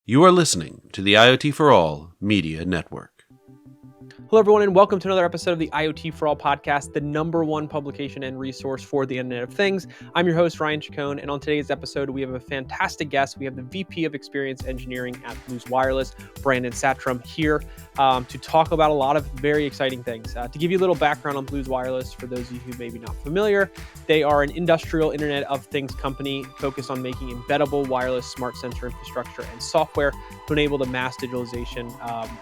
You are listening to the IoT For All Media Network. Hello, everyone, and welcome to another episode of the IoT For All Podcast, the #1 publication and resource for the Internet of Things. I'm your host, Ryan Chacon, and on today's episode, we have a fantastic guest. We have the VP of Experience Engineering at Blues Wireless, Brandon Satrom, here to talk about a lot of very exciting things. To give you a little background on Blues Wireless, for those of you who may be not familiar, they are an industrial Internet of Things company focused on making embeddable wireless smart sensor infrastructure and software to enable the mass digitalization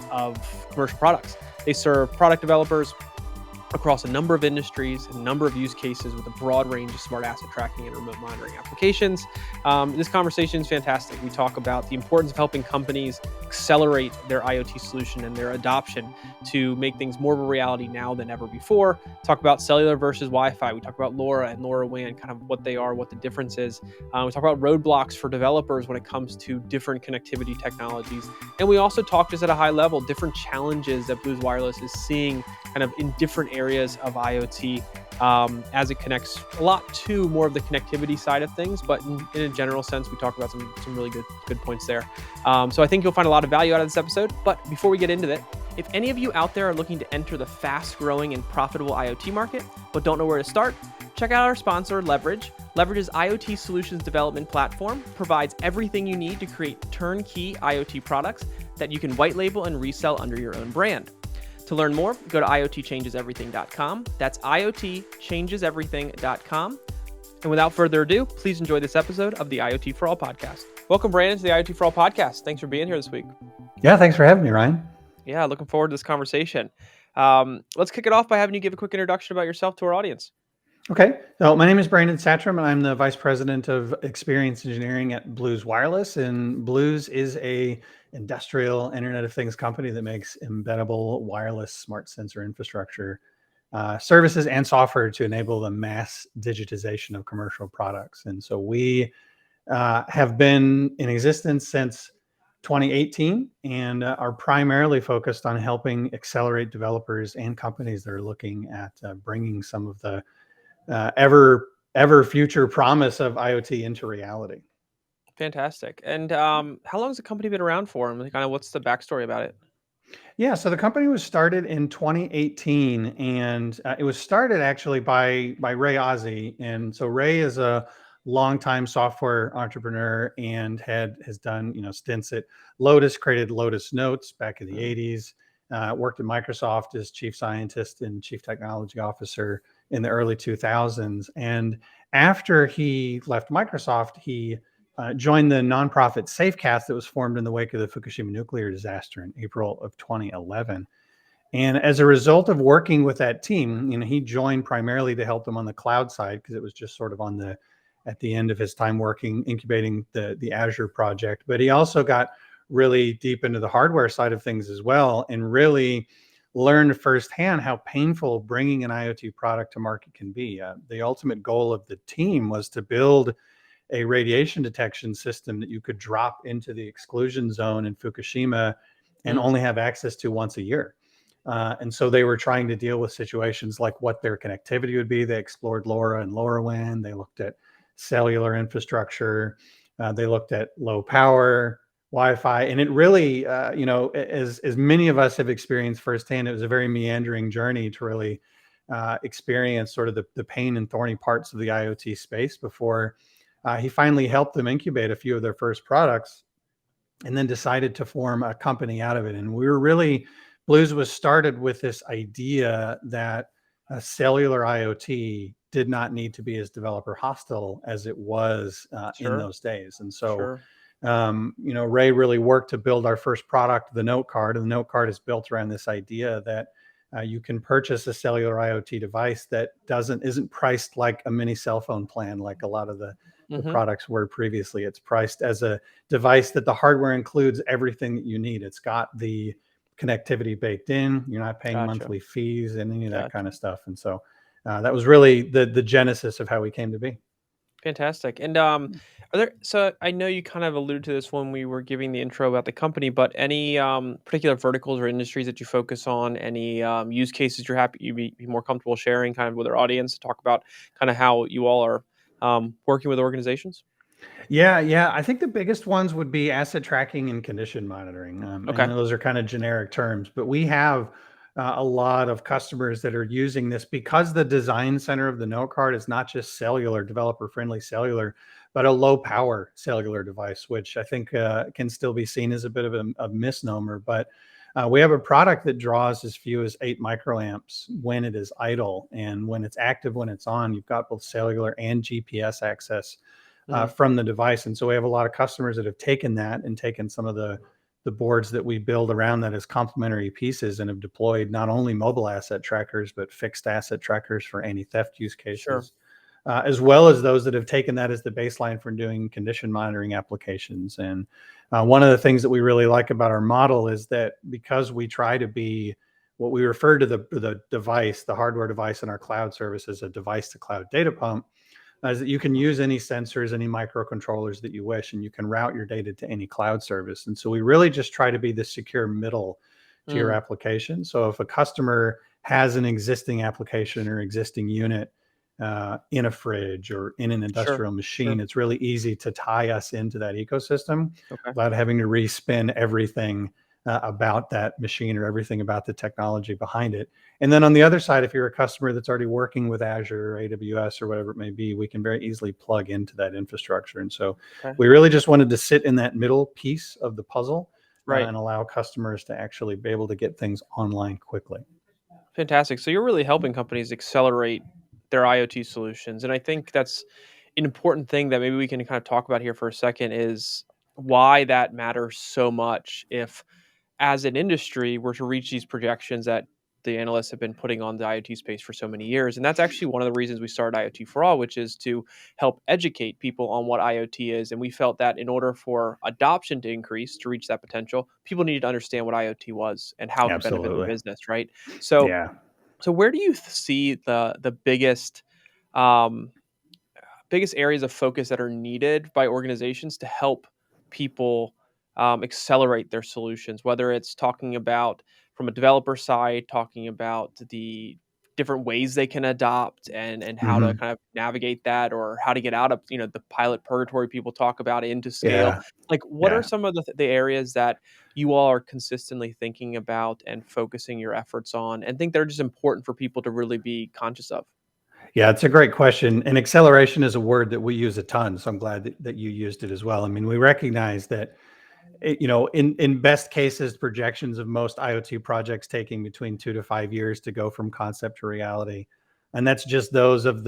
of commercial products. They serve product developers across a number of industries, a number of use cases with a broad range of smart asset tracking and remote monitoring applications. This conversation is fantastic. We talk about the importance of helping companies accelerate their IoT solution and their adoption to make things more of a reality now than ever before. Talk about cellular versus Wi-Fi. We talk about LoRa and LoRaWAN, kind of what they are, what the difference is. We talk about roadblocks for developers when it comes to different connectivity technologies. And we also talk just at a high level, different challenges that Blues Wireless is seeing kind of in different areas of IoT as it connects a lot to more of the connectivity side of things. But in a general sense, we talk about some really good points there. So I think you'll find a lot of value out of this episode. But before we get into it, if any of you out there are looking to enter the fast-growing and profitable IoT market, but don't know where to start, check out our sponsor, Leverage. Leverage's IoT solutions development platform provides everything you need to create turnkey IoT products that you can white label and resell under your own brand. To learn more, go to iotchangeseverything.com. That's iotchangeseverything.com. And without further ado, please enjoy this episode of the IoT For All Podcast. Welcome, Brandon, to the IoT For All Podcast. Thanks for being here this week. Yeah, thanks for having me, Ryan. Yeah, looking forward to this conversation. Let's kick it off by having you give a quick introduction about yourself to our audience. Okay, so my name is Brandon Satrom, and I'm the Vice President of Experience Engineering at Blues Wireless. And Blues is a industrial Internet of Things company that makes embeddable wireless smart sensor infrastructure services and software to enable the mass digitization of commercial products. And so we have been in existence since 2018 and are primarily focused on helping accelerate developers and companies that are looking at bringing some of the ever future promise of IoT into reality. Fantastic. And how long has the company been around for? And kind of what's the backstory about it? Yeah, so the company was started in 2018, and it was started actually by Ray Ozzie. And so Ray is a longtime software entrepreneur and has done stints at Lotus, created Lotus Notes back in the 80s, worked at Microsoft as chief scientist and chief technology officer in the early 2000s. And after he left Microsoft, he joined the nonprofit SafeCast that was formed in the wake of the Fukushima nuclear disaster in April of 2011. And as a result of working with that team, he joined primarily to help them on the cloud side because it was just sort of at the end of his time working, incubating the Azure project. But he also got really deep into the hardware side of things as well, and really learned firsthand how painful bringing an IoT product to market can be. The ultimate goal of the team was to build a radiation detection system that you could drop into the exclusion zone in Fukushima and only have access to once a year. And so they were trying to deal with situations like what their connectivity would be. They explored LoRa and LoRaWAN. They looked at cellular infrastructure. They looked at low power Wi-Fi, and it really, as many of us have experienced firsthand, it was a very meandering journey to really experience sort of the pain and thorny parts of the IoT space before he finally helped them incubate a few of their first products and then decided to form a company out of it. And Blues was started with this idea that a cellular IoT did not need to be as developer hostile as it was in those days. And so, Ray really worked to build our first product, the Note Card. And the Note Card is built around this idea that you can purchase a cellular IoT device that isn't priced like a mini cell phone plan, like a lot of the products were previously. It's priced as a device that the hardware includes everything that you need. It's got the connectivity baked in. You're not paying monthly fees and any of that kind of stuff. And so that was really the genesis of how we came to be. Fantastic. And so I know you kind of alluded to this when we were giving the intro about the company, but any particular verticals or industries that you focus on, any use cases you'd be more comfortable sharing kind of with our audience to talk about kind of how you all are working with organizations? Yeah. I think the biggest ones would be asset tracking and condition monitoring. I Okay. know those are kind of generic terms, but we have a lot of customers that are using this because the design center of the note card is not just cellular, developer friendly cellular, but a low power cellular device, which I think can still be seen as a bit of a misnomer. But we have a product that draws as few as 8 microamps when it is idle. And when it's active, when it's on, you've got both cellular and GPS access Mhm. from the device. And so we have a lot of customers that have taken that and taken some of the boards that we build around that as complementary pieces and have deployed not only mobile asset trackers, but fixed asset trackers for anti-theft use Sure. cases, as well as those that have taken that as the baseline for doing condition monitoring applications. And one of the things that we really like about our model is that because we try to be what we refer to the device, the hardware device in our cloud service as a device to cloud data pump, is that you can use any sensors, any microcontrollers that you wish, and you can route your data to any cloud service. And so we really just try to be the secure middle to your Mm. application. So if a customer has an existing application or existing unit in a fridge or in an Sure. industrial Sure. machine, it's really easy to tie us into that ecosystem Okay. without having to respin everything about that machine or everything about the technology behind it. And then on the other side, if you're a customer that's already working with Azure or AWS or whatever it may be, we can very easily plug into that infrastructure. And so Okay. we really just wanted to sit in that middle piece of the puzzle Right. and allow customers to actually be able to get things online quickly. Fantastic. So you're really helping companies accelerate their IoT solutions. And I think that's an important thing that maybe we can kind of talk about here for a second is why that matters so much if as an industry we're to reach these projections that the analysts have been putting on the IoT space for so many years. And that's actually one of the reasons we started IoT for All, which is to help educate people on what IoT is. And we felt that in order for adoption to increase to reach that potential, people needed to understand what IoT was and how it could benefit their Absolutely. business, right? So Yeah. where do you see the um, biggest areas of focus that are needed by organizations to help people accelerate their solutions? Whether it's talking about from a developer side, talking about the different ways they can adopt and how to Mhm. kind of navigate that, or how to get out of the pilot purgatory people talk about into scale. Yeah. Like, what are Yeah. some of the areas that you all are consistently thinking about and focusing your efforts on, and think they're just important for people to really be conscious of? Yeah, it's a great question. And acceleration is a word that we use a ton. So I'm glad that you used it as well. I mean, we recognize that, in best cases, projections of most IoT projects taking between 2 to 5 years to go from concept to reality. And that's just those of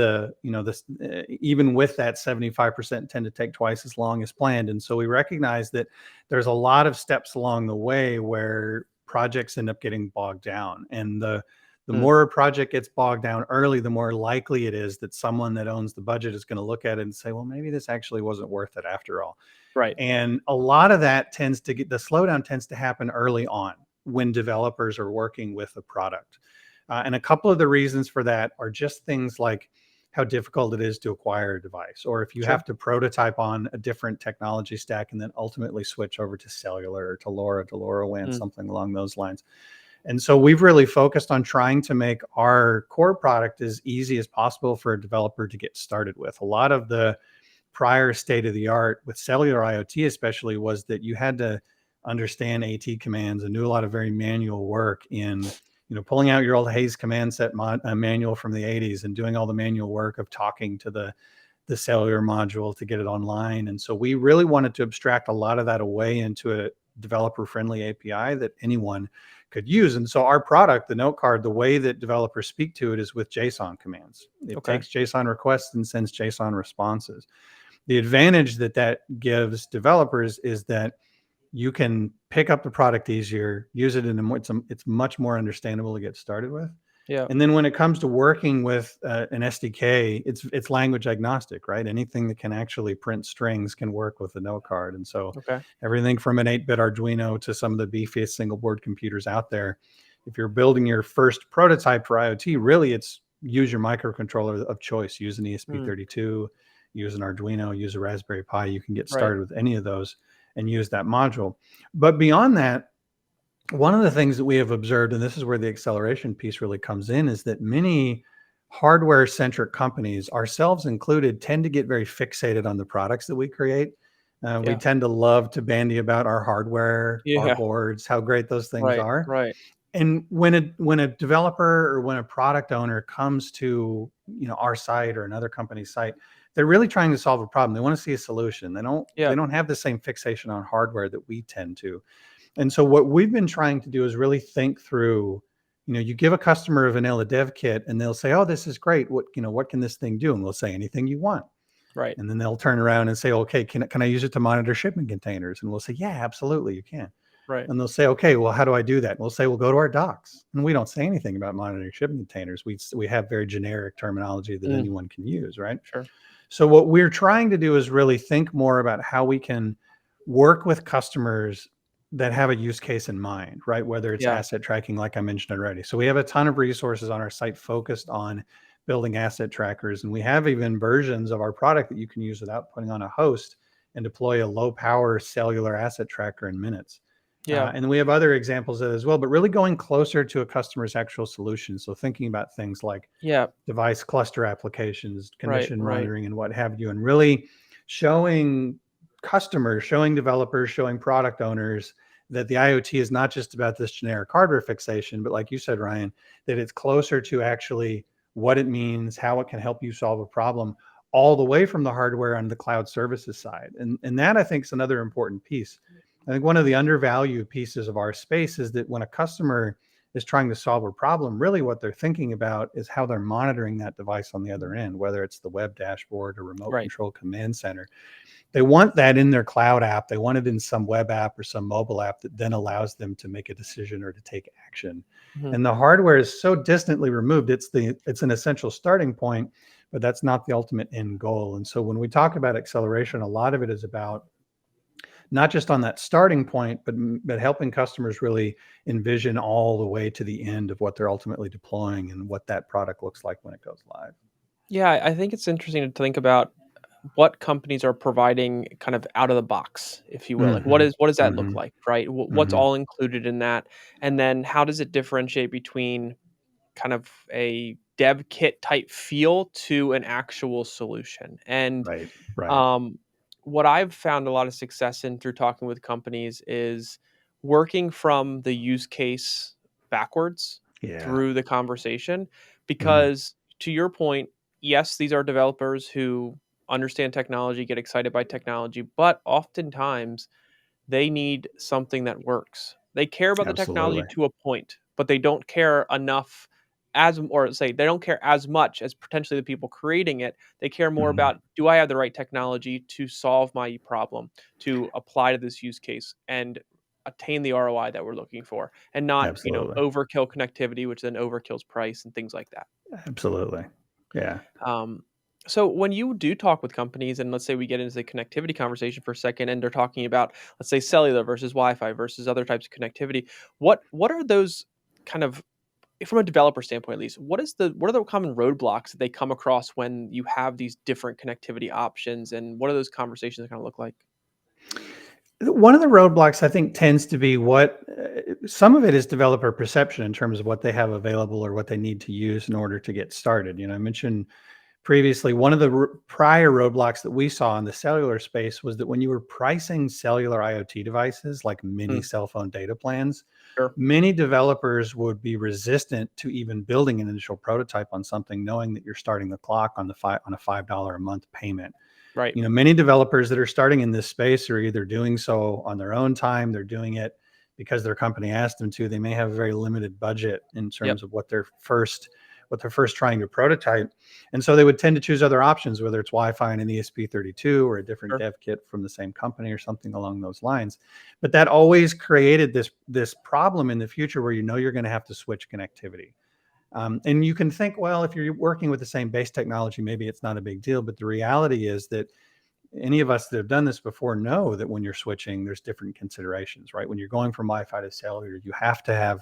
even with that 75% tend to take twice as long as planned. And so we recognize that there's a lot of steps along the way where projects end up getting bogged down. And the Mm, more a project gets bogged down early, the more likely it is that someone that owns the budget is going to look at it and say, well, maybe this actually wasn't worth it after all. right. And a lot of that tends to get the slowdown tends to happen early on when developers are working with a product. And a couple of the reasons for that are just things like how difficult it is to acquire a device, or if you Sure. have to prototype on a different technology stack and then ultimately switch over to cellular or to LoRa, to LoRaWAN, Mm, something along those lines. And so we've really focused on trying to make our core product as easy as possible for a developer to get started with. A lot of the prior state of the art with cellular IoT, especially, was that you had to understand AT commands and do a lot of very manual work in, pulling out your old Hayes command set manual from the 80s and doing all the manual work of talking to the cellular module to get it online. And so we really wanted to abstract a lot of that away into a developer friendly API that anyone could use. And so our product, the note card, the way that developers speak to it is with JSON commands. It okay. takes JSON requests and sends JSON responses. The advantage that gives developers is that you can pick up the product easier, use it in it's much more understandable to get started with. Yeah. And then when it comes to working with an SDK, it's language agnostic, right? Anything that can actually print strings can work with the note card. And so Okay. everything from an 8-bit Arduino to some of the beefiest single board computers out there, if you're building your first prototype for IoT, really it's use your microcontroller of choice. Use an Mm, ESP32, use an Arduino, use a Raspberry Pi. You can get right. started with any of those and use that module. But beyond that, one of the things that we have observed, and this is where the acceleration piece really comes in, is that many hardware-centric companies, ourselves included, tend to get very fixated on the products that we create. We tend to love to bandy about our hardware, our Yeah. boards, how great those things Right. are. Right. And when a developer or when a product owner comes to our site or another company's site, they're really trying to solve a problem. They want to see a solution. Yeah. They don't have the same fixation on hardware that we tend to. And so what we've been trying to do is really think through, you give a customer a vanilla dev kit and they'll say, "Oh, this is great. What can this thing do?" And we'll say, "Anything you want." Right. And then they'll turn around and say, "Okay, can I use it to monitor shipment containers?" And we'll say, "Yeah, absolutely, you can." Right. And they'll say, "Okay, well, how do I do that?" And we'll say, "Well, go to our docs." And we don't say anything about monitoring shipping containers. We have very generic terminology that anyone can use, right? Sure. So what we're trying to do is really think more about how we can work with customers that have a use case in mind, right? Whether it's Yeah. asset tracking, like I mentioned already. So we have a ton of resources on our site focused on building asset trackers. And we have even versions of our product that you can use without putting on a host and deploy a low power cellular asset tracker in minutes. Yeah. And we have other examples of it as well, but really going closer to a customer's actual solution. So thinking about things like Yeah. device cluster applications, Right. condition Right. monitoring, and what have you, and really showing customers, showing developers, showing product owners that the IoT is not just about this generic hardware fixation, but like you said, Ryan, that it's closer to actually what it means, how it can help you solve a problem, all the way from the hardware on the cloud services side. And that I think is another important piece. I think one of the undervalued pieces of our space is that when a customer is trying to solve a problem, really what they're thinking about is how they're monitoring that device on the other end, whether it's the web dashboard or remote Right. control command center. They want that in their cloud app. They want it in some web app or some mobile app that then allows them to make a decision or to take action. Mhm. And the hardware is so distantly removed. It's an essential starting point, but that's not the ultimate end goal. And so when we talk about acceleration, a lot of it is about not just on that starting point, but helping customers really envision all the way to the end of what they're ultimately deploying and what that product looks like when it goes live. Yeah, I think it's interesting to think about what companies are providing kind of out of the box, if you will. Like Mm-hmm. what does that look Mm-hmm. like, right? What's Mm-hmm. all included in that? And then how does it differentiate between kind of a dev kit type feel to an actual solution? And Right. Right. um, what I've found a lot of success in through talking with companies is working from the use case backwards Yeah. through the conversation. Mm-hmm. Because to your point, yes, these are developers who understand technology, get excited by technology, but oftentimes they need something that works. They care about the technology Absolutely. to a point, but they don't care enough or say they don't care as much as potentially the people creating it. They care more Mm-hmm. about, do I have the right technology to solve my problem, to apply to this use case and attain the ROI that we're looking for, and not, Absolutely. overkill connectivity, which then overkills price and things like that. Absolutely. Yeah. Um, so when you do talk with companies, and let's say we get into the connectivity conversation for a second, and they're talking about, let's say, cellular versus Wi-Fi versus other types of connectivity, what are those kind of, from a developer standpoint at least, what are the common roadblocks that they come across when you have these different connectivity options, and what are those conversations kind of look like? One of the roadblocks I think tends to be some of it is developer perception in terms of what they have available or what they need to use in order to get started. I mentioned previously, one of the prior roadblocks that we saw in the cellular space was that when you were pricing cellular IoT devices like mini Mm, cell phone data plans, sure. many developers would be resistant to even building an initial prototype on something, knowing that you're starting the clock on a $5 a month payment. Right. Many developers that are starting in this space are either doing so on their own time, they're doing it because their company asked them to. They may have a very limited budget in Yep. terms of what they're first trying to prototype. And so they would tend to choose other options, whether it's Wi-Fi and an ESP32 or a different Sure. dev kit from the same company or something along those lines. But that always created this problem in the future where you're going to have to switch connectivity. And you can think, well, if you're working with the same base technology, maybe it's not a big deal. But the reality is that any of us that have done this before know that when you're switching, there's different considerations, right? When you're going from Wi-Fi to cellular, you have to have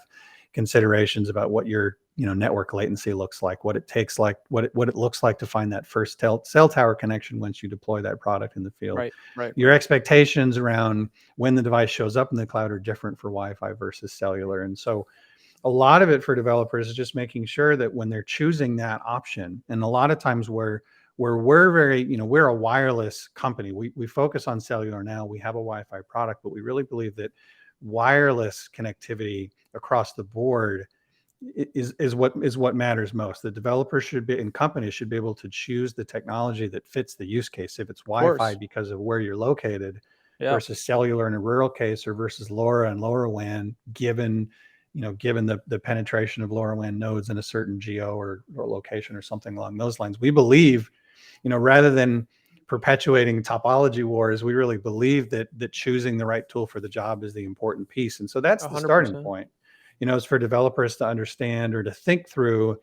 considerations about what your network latency looks like, what it takes, like what it looks like to find that first cell tower connection once you deploy that product in the field. Right. Right. Your expectations around when the device shows up in the cloud are different for Wi-Fi versus cellular, and so a lot of it for developers is just making sure that when they're choosing that option, and a lot of times where we're very, we're a wireless company. We focus on cellular now. We have a Wi-Fi product, but we really believe that wireless connectivity across the board is what matters most. The developers should be, and companies should be able to choose the technology that fits the use case. If it's Wi-Fi because of where you're located versus cellular in a rural case, or versus LoRa and LoRaWAN, given the penetration of LoRaWAN nodes in a certain geo or location or something along those lines. We believe, rather than perpetuating topology wars, we really believe that choosing the right tool for the job is the important piece. And so that's 100%. The starting point, is for developers to understand or to think through,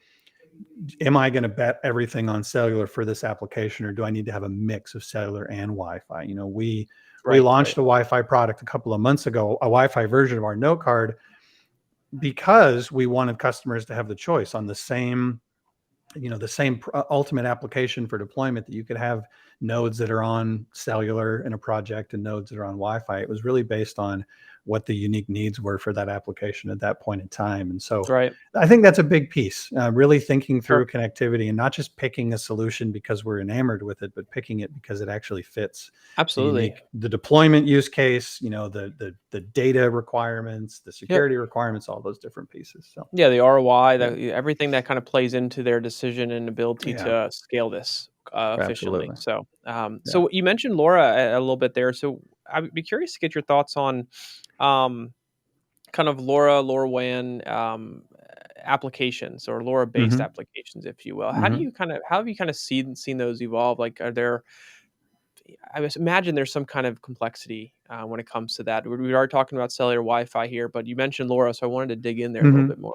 am I going to bet everything on cellular for this application, or do I need to have a mix of cellular and Wi-Fi? We launched a Wi-Fi product a couple of months ago, a Wi-Fi version of our note card, because we wanted customers to have the choice on the same ultimate application for deployment, that you could have nodes that are on cellular in a project and nodes that are on Wi-Fi. It was really based on what the unique needs were for that application at that point in time. And so I think that's a big piece, really thinking through connectivity, and not just picking a solution because we're enamored with it, but picking it because it actually fits the deployment use case, the data requirements, the security requirements, all those different pieces. So the ROI, everything that kind of plays into their decision and ability to scale this efficiently. So, so you mentioned LoRa a little bit there. So I'd be curious to get your thoughts on kind of LoRaWAN applications, or LoRa-based applications, if you will. How have you kind of seen those evolve? Like, I imagine there's some kind of complexity when it comes to that. We are talking about cellular Wi-Fi here, but you mentioned LoRa, so I wanted to dig in there a little bit more.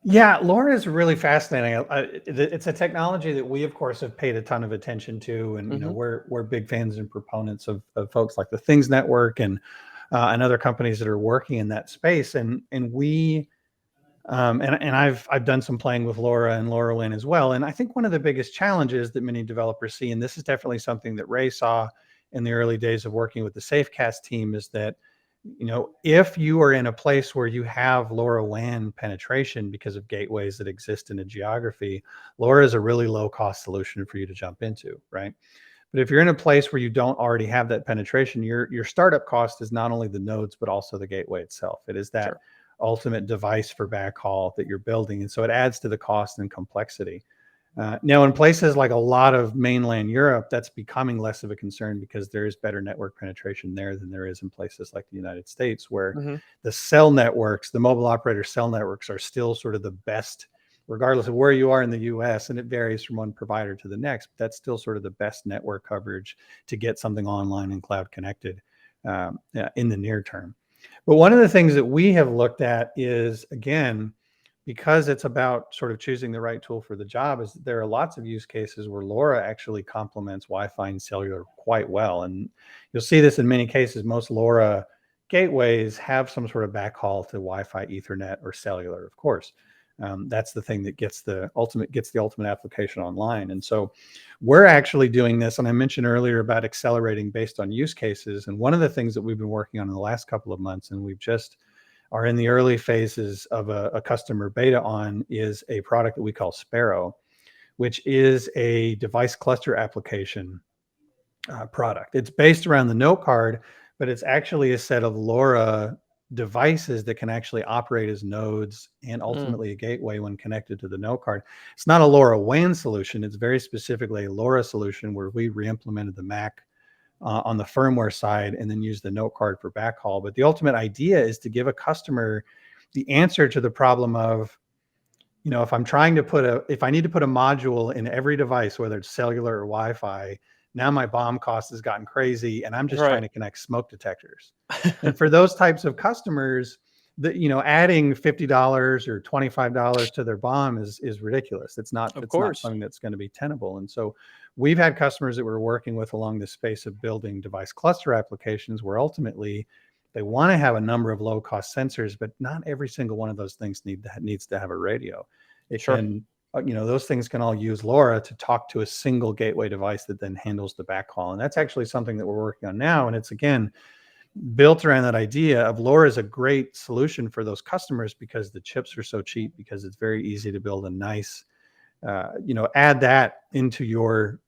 Yeah, LoRa is really fascinating. It's a technology that we, of course, have paid a ton of attention to, and we're big fans and proponents of folks like the Things Network and other companies that are working in that space. And we I've done some playing with LoRa and LoRaWAN as well. And I think one of the biggest challenges that many developers see, and this is definitely something that Ray saw in the early days of working with the Safecast team, is that if you are in a place where you have LoRaWAN penetration because of gateways that exist in a geography, LoRa is a really low cost solution for you to jump into, right? But if you're in a place where you don't already have that penetration, your startup cost is not only the nodes, but also the gateway itself. It is that ultimate device for backhaul that you're building. And so it adds to the cost and complexity. Now, in places like a lot of mainland Europe, that's becoming less of a concern because there is better network penetration there than there is in places like the United States, where the cell networks, the mobile operator cell networks, are still sort of the best, regardless of where you are in the US, and it varies from one provider to the next, but that's still sort of the best network coverage to get something online and cloud connected in the near term. But one of the things that we have looked at is, again, because it's about sort of choosing the right tool for the job, is there are lots of use cases where LoRa actually complements Wi-Fi and cellular quite well. And you'll see this in many cases. Most LoRa gateways have some sort of backhaul to Wi-Fi, Ethernet, or cellular, of course. That's the thing that gets the ultimate application online. And so we're actually doing this. And I mentioned earlier about accelerating based on use cases. And one of the things that we've been working on in the last couple of months, and we've just are in the early phases of a customer beta on, is a product that we call Sparrow, which is a device cluster application product. It's based around the note card, but it's actually a set of LoRa devices that can actually operate as nodes and ultimately a gateway when connected to the note card. It's not a LoRaWAN solution. It's very specifically a LoRa solution where we re-implemented the MAC on the firmware side and then use the note card for backhaul. But the ultimate idea is to give a customer the answer to the problem of, if I'm trying to if I need to put a module in every device, whether it's cellular or Wi-Fi, now my BOM cost has gotten crazy and I'm just trying to connect smoke detectors. And for those types of customers, adding $50 or $25 to their BOM is ridiculous. It's not something that's going to be tenable. And so we've had customers that we're working with along the space of building device cluster applications where ultimately they want to have a number of low cost sensors, but not every single one of those things needs to have a radio. It can, those things can all use LoRa to talk to a single gateway device that then handles the backhaul. And that's actually something that we're working on now. And it's, again, built around that idea of LoRa is a great solution for those customers because the chips are so cheap, because it's very easy to build a nice, add that into your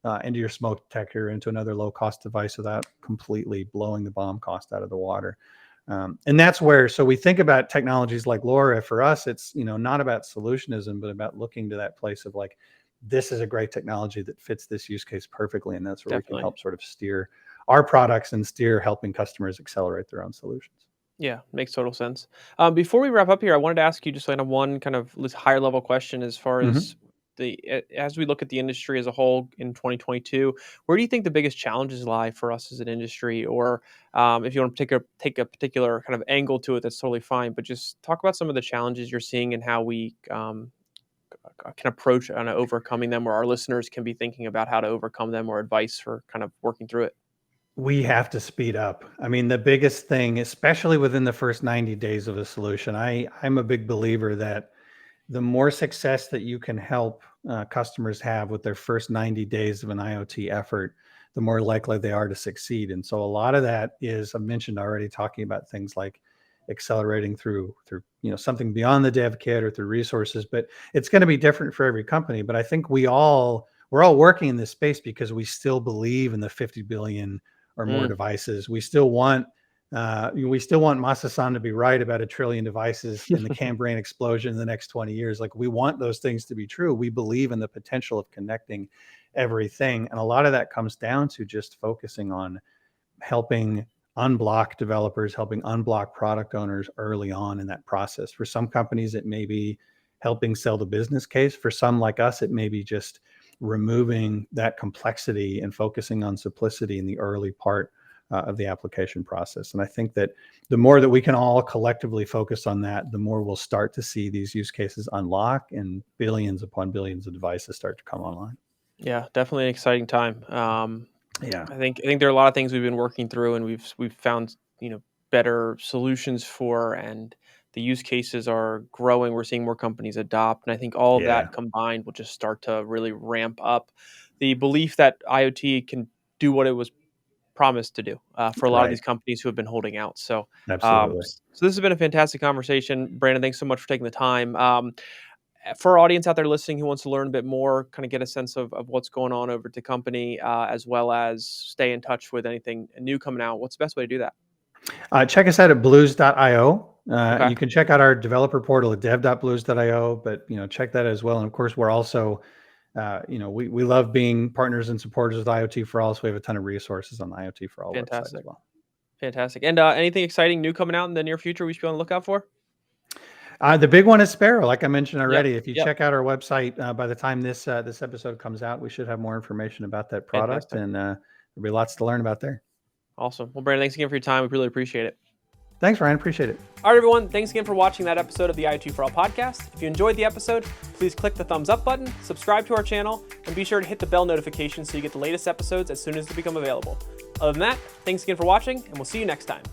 smoke detector, into another low cost device without completely blowing the BOM cost out of the water. And that's where, so we think about technologies like LoRa. For us, it's, not about solutionism, but about looking to that place of like, this is a great technology that fits this use case perfectly. And that's where we can help sort of steer our products and steer helping customers accelerate their own solutions. Yeah, makes total sense. Before we wrap up here, I wanted to ask you just kind of one kind of higher level question as far as as we look at the industry as a whole in 2022, where do you think the biggest challenges lie for us as an industry? Or if you want to take a particular kind of angle to it, that's totally fine. But just talk about some of the challenges you're seeing and how we can approach on overcoming them, or our listeners can be thinking about how to overcome them, or advice for kind of working through it. We have to speed up. I mean, the biggest thing, especially within the first 90 days of a solution, I'm a big believer that the more success that you can help customers have with their first 90 days of an IoT effort, the more likely they are to succeed. And so a lot of that is, I mentioned already, talking about things like accelerating through something beyond the dev kit or through resources, but it's going to be different for every company. But I think we're all working in this space because we still believe in the 50 billion or more devices. We still want Masa-san to be right about 1 trillion devices in the Cambrian explosion in the next 20 years. Like, we want those things to be true. We believe in the potential of connecting everything. And a lot of that comes down to just focusing on helping unblock developers, helping unblock product owners early on in that process. For some companies, it may be helping sell the business case. For some like us, it may be just removing that complexity and focusing on simplicity in the early part of the application process. And I think that the more that we can all collectively focus on that, the more we'll start to see these use cases unlock and billions upon billions of devices start to come online. Yeah, definitely an exciting time. Yeah, I think there are a lot of things we've been working through, and we've found better solutions for, and the use cases are growing. We're seeing more companies adopt, and I think all of that combined will just start to really ramp up the belief that IoT can do what it was promised to do for a lot of these companies who have been holding out. So, absolutely. So this has been a fantastic conversation, Brandon. Thanks so much for taking the time. For our audience out there listening who wants to learn a bit more, kind of get a sense of what's going on over at the company, as well as stay in touch with anything new coming out, what's the best way to do that? Check us out at blues.io. Okay. You can check out our developer portal at dev.blues.io, but check that as well. And of course, we're also, we love being partners and supporters with IoT For All, so we have a ton of resources on the IoT For All website as well. Fantastic. And anything exciting new coming out in the near future we should be on the lookout for? The big one is Sparrow, like I mentioned already. Yep. If you check out our website, by the time this episode comes out, we should have more information about that product. Fantastic. And there'll be lots to learn about there. Awesome. Well, Brandon, thanks again for your time. We really appreciate it. Thanks, Ryan. Appreciate it. All right, everyone. Thanks again for watching that episode of the IoT For All podcast. If you enjoyed the episode, please click the thumbs up button, subscribe to our channel, and be sure to hit the bell notification so you get the latest episodes as soon as they become available. Other than that, thanks again for watching, and we'll see you next time.